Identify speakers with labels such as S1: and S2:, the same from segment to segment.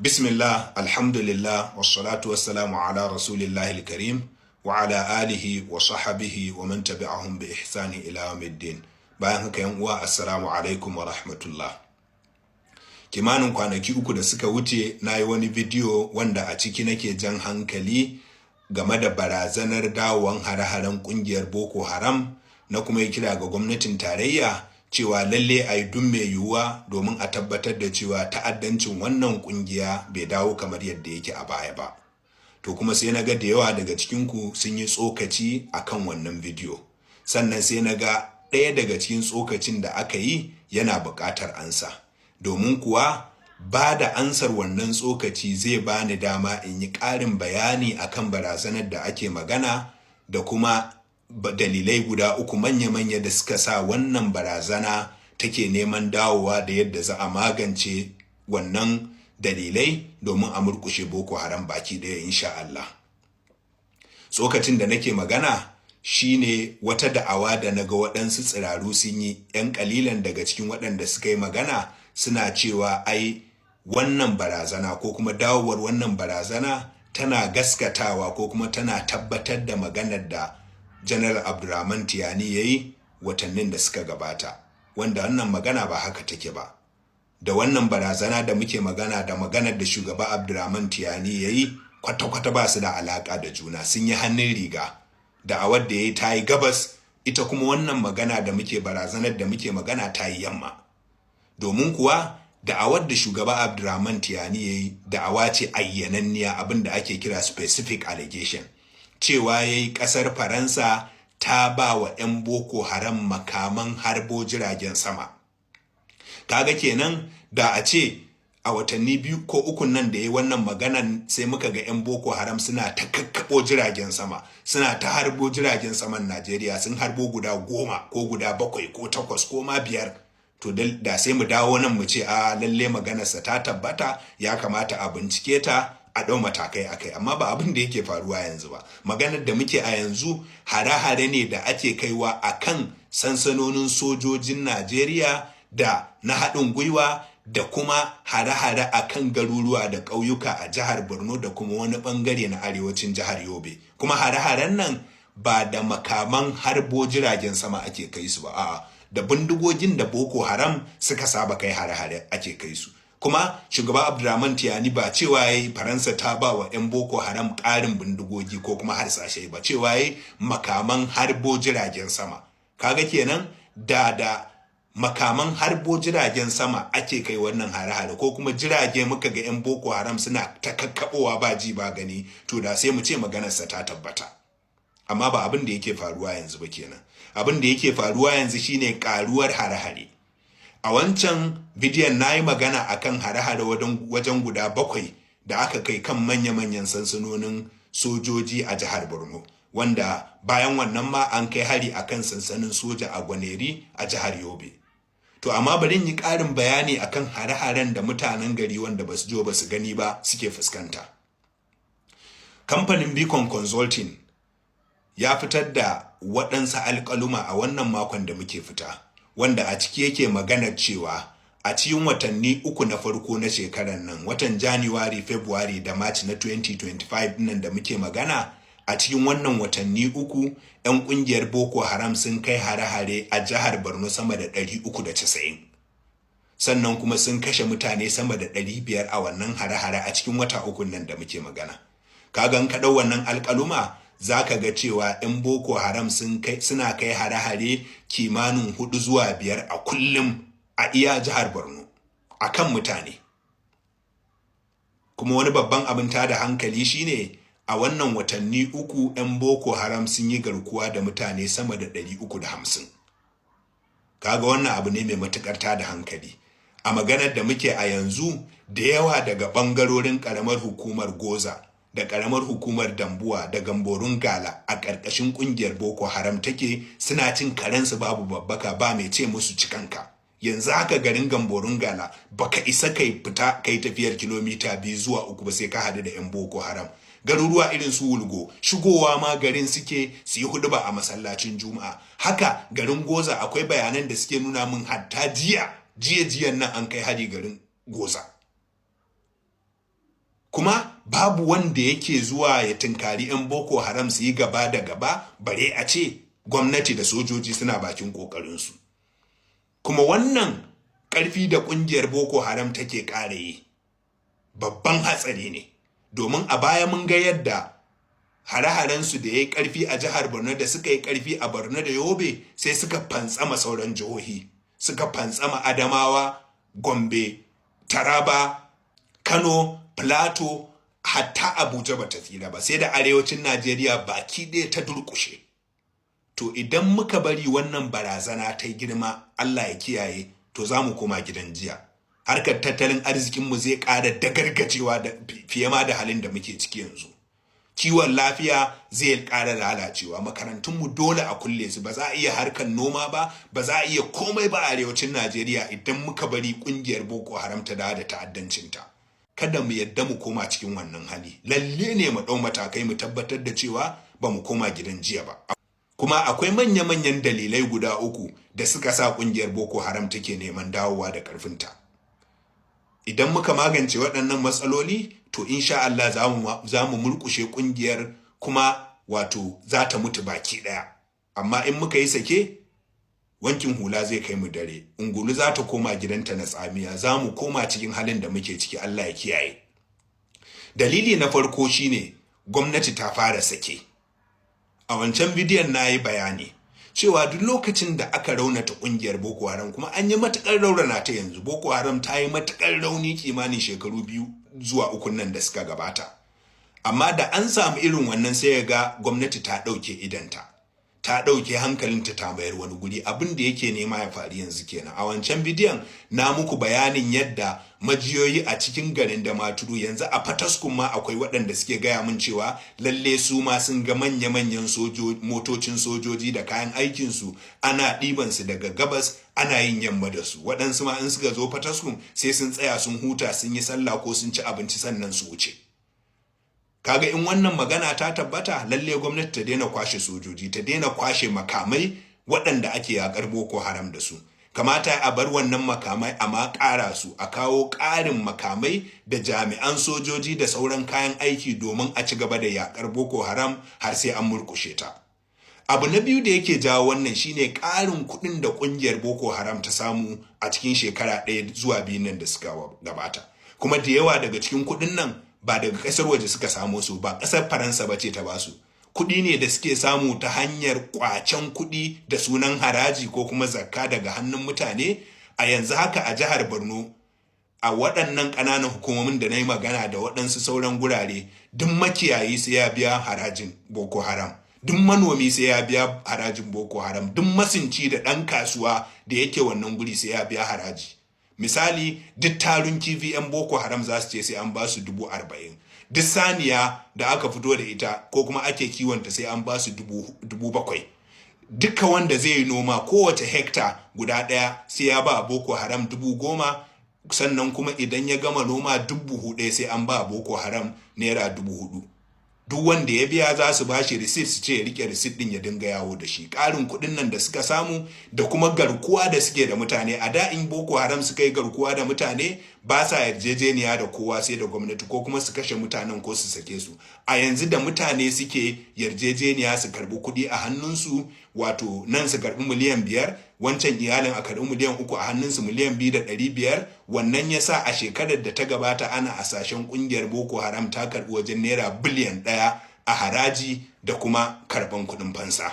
S1: Bismillah, alhamdulillah, wassalatu wassalamu ala rasulillahi karim wa ala alihi wa sahabihi wa man tabi'ahum bi ihsani ila yawmiddin. Bayan haka yan uwa, assalamu alaikum wa rahmatullah. Kimanin kwanaki uku da suka wuce na yi wani bidiyo wanda a ciki nake jan hankali game da barazanar dawowan hare-haren kungiyar Boko Haram, na kuma yi kira ga gwamnatin tarayya cewa lalle a yi duk mai yiwuwa domin a tabbatar da cewa ta'addancin wannan kungiya bai dawo kamar yadda yake a baya ba. To kuma sai na ga da yawa daga cikinku sun yi tsokaci akan wannan bidiyo. Sannan sai na ga ɗaya daga cikin tsokacin da aka yi yana buƙatar ansa. Domin kuwa ba da ansar wannan tsokaci zai bani dama in yi ƙarin bayani akan barazanar da ake magana da kuma dalilai guda uku manya-manya da suka sa wannan barazana take neman dawowa da yadda za a magance wannan dalilai domin a murkushe Boko Haram baki ɗaya insha Allah. Tsokacin da nake magana shine wata da'awa da naga waɗansu tsiraru sun yi, 'yan ƙalilan daga cikin waɗanda suka yi magana suna cewa ai wannan barazana ko kuma dawowar wannan barazana tana gaskatawa ko kuma tana tabbatar da maganar da General Abdurrahman Tiyani ya yi watannin da suka gabata, wanda wannan magana ba haka take ba. Da wannan barazana da muke magana da maganar da shugaba Abdurrahman Tiyani ya yi kwata-kwata ba su da alaƙa da juna, sun yi hannun riga. Da'awar da ya yi ta yi gabas, ita kuma wannan magana da muke barazanar da muke magana ta yi yamma. Domin kuwa da'awar da shugaba Abdurrahman Tiyani ya yi da'awa ce ayyananniya, abin da ake kira specific allegation. Cewa ya yi ƙasar Faransa ta ba wa 'yan Boko Haram makaman harbo jiragen sama. Kaga kenan da a ce a watanni 2 ko 3 nan da ya yi wannan maganan sai muka ga 'yan Boko Haram suna ta kakkaɓo jiragen sama, suna ta harbo jiragen saman Najeriya, sun harbo guda 10 ko guda 7 ko 8 ko ma 5. To da sai mu dawo nan mu ce a lalle maganarsa ta tabbata, ya kamata a bincike ta, a ɗau matakai akai, amma ba abin da yake faruwa yanzu ba. Maganar da muke a yanzu hare-hare ne da ake kaiwa a kan sansanonin sojojin Najeriya da na haɗin gwiwa, da kuma hare-hare a kan garuruwa da ƙauyuka a jihar Borno da kuma wani ɓangare na arewacin jihar Yobe. Kuma hare-haren nan ba da makaman harbo jiragen sama ake kai su ba, a'a, da bindigogin da Boko Haram suka saba kai hare-hare ake kai su. Kuma shugaba Abdurrahman Tiyani ba cewa yayi Faransa ta ba wa 'yan Boko Haram ƙarin bindigogi ko kuma harsashe ba, cewa yayi makaman harbo jiragen sama. Kaga kenan da makaman harbo jiragen sama ake kai wannan hare-hare, ko kuma jirage muka ga 'yan Boko Haram suna ta kakkaɓowa ba ji ba gani, to da sai mu ce maganarsa ta tabbata. Amma ba abin da yake faruwa yanzu ba kenan. Abin da yake faruwa yanzu shine ƙaruwar hare-hare. A wancan bidiyon na yi magana akan hare-hare wajen guda 7 da aka kai kan manya-manyan sansanonin sojoji a jihar Borno, wanda bayan wannan ma an kai hari akan sansanin soja a Gwaneri a jihar Yobe. To amma bari yi ƙarin bayani akan hare-haren da mutanen gari wanda basu jo basu gani ba suke fuskanta. Kamfanin Beacon Consulting ya fitar da waɗansu alƙaluma a wannan makon da muke fita, wanda a ciki yake maganar cewa a cikin watanni 3 na farko na shekarar nan, watan January, February da March na 2025 nan da muke magana, a cikin wannan watanni 3 'yan ƙungiyar Boko Haram sun kai hare-hare a jihar Borno sama da 390. Sannan kuma sun kashe mutane sama da 500 a wannan hare-hare a cikin wata 3 nan da muke magana. Kagan kaɗau wannan alƙaluma za ka ga cewa 'yan Boko Haram suna kai hare-hare kimanin 4 zuwa 5 a kullum a iya jihar Borno a kan mutane. Kuma wani babban abin tada hankali shine a wannan watanni 3 'yan Boko Haram sun yi garkuwa da mutane sama da 350. Kaga wannan abu ne mai matuƙar tada hankali. A maganar da muke a yanzu, da yawa daga ɓangarorin ƙaramar hukumar Goza da ƙaramar hukumar Dambuwa da Gamborun Gala a ƙarƙashin ƙungiyar Boko Haram take, suna cin karensu babu babbaka, ba mai ce musu cikanka. Yanzu haka garin Gamborun Gala baka isa kai fita kai tafiyar kilomita 2 zuwa 3 ba sai ka hadu da 'yan Boko Haram. Garuruwa irin su Wulgo shigowa ma garin suke su yi huduba a masallacin Juma'a. Haka garin Goza akwai bayanan da suke nuna min hatta jiyan nan an kai hari garin Goza. kuma babu wanda yake zuwa ya tunkari 'yan Boko Haram su yi gaba da gaba, bare a ce gwamnati da sojoji suna bakin ƙoƙarinsu. Kuma wannan ƙarfi da ƙungiyar Boko Haram take ƙara yi babban hatsari ne, domin a baya mun ga yadda hare-harensu da ya yi ƙarfi a jihar Borno da suka yi ƙarfi a Borno da Yobe sai suka fantsama sauran jihohi, suka fantsama Adamawa, Gombe, Taraba, Kano, Plateau, hatta Abuja bata tsira ba, sai da arewacin Najeriya baki ɗaya ta durƙushe. To idan muka bari wannan barazana ta girma, Allah ya kiyaye, to za mu koma gidan jiya. Harkar tattalin arzikinmu zai ƙara dagargajewa fiye ma da halin da muke ciki yanzu. Kiwon lafiya zai ƙara lalacewa, makarantunmu dole a kulle su, ba za a iya harkar noma ba, ba za a iya komai ba a arewacin Najeriya idan muka bari ƙungiyar Boko Haram ta da ta'addancinta. Kada mu yadda mu koma cikin wannan hali. Lalle ne mu ɗau matakai mu tabbatar da cewa ba mu koma gidan jiya ba. Kuma akwai manya-manyan dalilai guda 3 da suka sa ƙungiyar Boko Haram take neman dawowa da ƙarfinta. Idan muka magance waɗannan matsaloli, to insha Allah za mu murƙushe ƙungiyar, kuma wato za ta mutu baki ɗaya. Amma in muka yi sake, wankin hula zai kai mu dare, ungulu za ta koma gidanta na tsamiya, za mu koma cikin halin da muke ciki, Allah ya kiyaye. Dalili na farko shine gwamnati ta fara sake. A wancan bidiyon na yi bayani cewa duk lokacin da aka raunata ƙungiyar Boko Haram, kuma an yi matuƙar raunana ta yanzu, Boko Haram ta yi matuƙar rauni kimanin shekaru 2 zuwa 3 nan da suka gabata. Amma da an samu irin wannan sai ga gwamnati ta ɗauke idanta, ta ɗauke hankalinta ta bayar wani guri. Abin da yake nema ya faru yanzu kenan. A wancan bidiyon na muku bayanin yadda majiyoyi a cikin garin Damaturu, yanzu a Fataskun ma akwai waɗanda suke gaya min cewa lalle su ma sun ga manya-manyan motocin sojoji da kayan aikinsu ana ɗibansu daga gabas ana yin yamma da su. Waɗansu ma in suka zo Fataskun sai sun tsaya sun huta, sun yi sallah ko sun ci abinci sannan su wuce. Kaga in wannan magana ta tabbata, lalle gwamnati ta daina kwashe sojoji, ta daina kwashe makamai waɗanda ake yakar Boko Haram da su. Kamata a bar wannan makamai a ma ƙara su, a kawo ƙarin makamai da jami'an sojoji da sauran kayan aiki domin a ci gaba da yakar Boko Haram har sai an murƙushe ta. Abu na biyu da yake jawo wannan shine ƙarin kuɗin da ƙungiyar Boko Haram ta samu a cikin shekara 1 zuwa 2 nan da suka gabata. Kuma da yawa daga cikin kuɗin nan ba daga ƙasar waje suka samo su ba, ƙasar Faransa ba ce ta basu. Kuɗi ne da suke samu ta hanyar ƙwacen kuɗi da sunan haraji ko kuma zakka daga hannun mutane. A yanzu haka a jihar Borno, a waɗannan ƙananan hukumomin da na yi magana da waɗansu sauran gurare, duk makiyayi sai ya biya harajin Boko Haram, duk manomi sai ya biya harajin Boko Haram, duk masinci da ɗan kasuwa da yake wannan guri sai ya biya haraji. Misali, duk tarun kifi 'yan Boko Haram za su ce sai an ba su 40,000. Duk saniya da aka fito da ita ko kuma ake kiwonta sai an ba su 7,000. Duka wanda zai yi noma kowace hekta guda ɗaya sai ya ba Boko Haram 10,000, sannan kuma idan ya gama noma 4,000 sai an ba Boko Haram naira 4,000. Duk wanda ya biya za su bashi receipt, su ce ya rike receipt din ya dinga yawo da shi. Ƙarin kuɗin nan da suka samu da kuma garkuwa da suke da mutane. A da in Boko Haram suka yi garkuwa da mutane ba sa yarjejeniya da kowa sai da gwamnati, ko kuma su kashe mutanen ko su sake su. A yanzu da mutane suke yarjejeniya su karbi kuɗi a hannunsu, wato nan su karbi miliyan 5, wancan iyalin a karbi miliyan 3 a hannunsu, miliyan 2,500. Wannan ya sa a shekarar da ta gabata ana hasashen ƙungiyar Boko Haram ta karbi wajen naira biliyan 1 a haraji da kuma karban kuɗin fansa.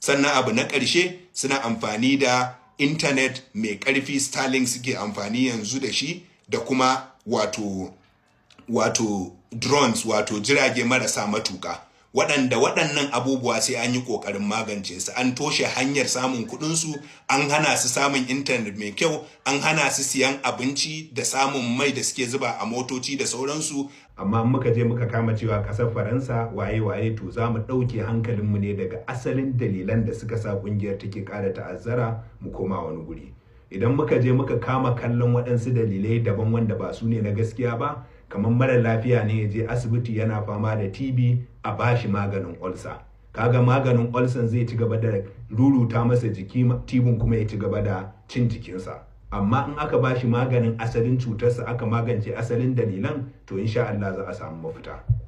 S1: Sannan abu na ƙarshe, suna amfani da intanet mai ƙarfi, Starlink suke amfani yanzu da shi, da kuma wato drones, wato jirage marasa matuƙa, waɗannan abubuwa sai an yi ƙoƙarin magance su. An toshe hanyar samun kuɗinsu, an hana su samun intanet mai kyau, an hana su siyan abinci da samun mai da suke zuba a motoci da sauransu. Amma muka je muka kama cewa ƙasar Faransa waye to za mu ɗauke hankalinmu ne daga asalin dalilan da suka sa ƙungiyar take ƙara ta'azzara mu koma wani guri. Idan muka je muka kama kallon waɗansu dalilai daban wanda ba su ne na gaskiya ba, kamar mara lafiya ne ya je asibiti yana fama da TB, a bashi maganin ulcer. Kaga maganin ulcer zai ci gaba da ruruta masa jiki, TB kuma ya ci gaba da cin jikinsa. amma in aka bashi maganin asalin cutarsa aka magance asalin dalilan to insha Allah za a samu mafita.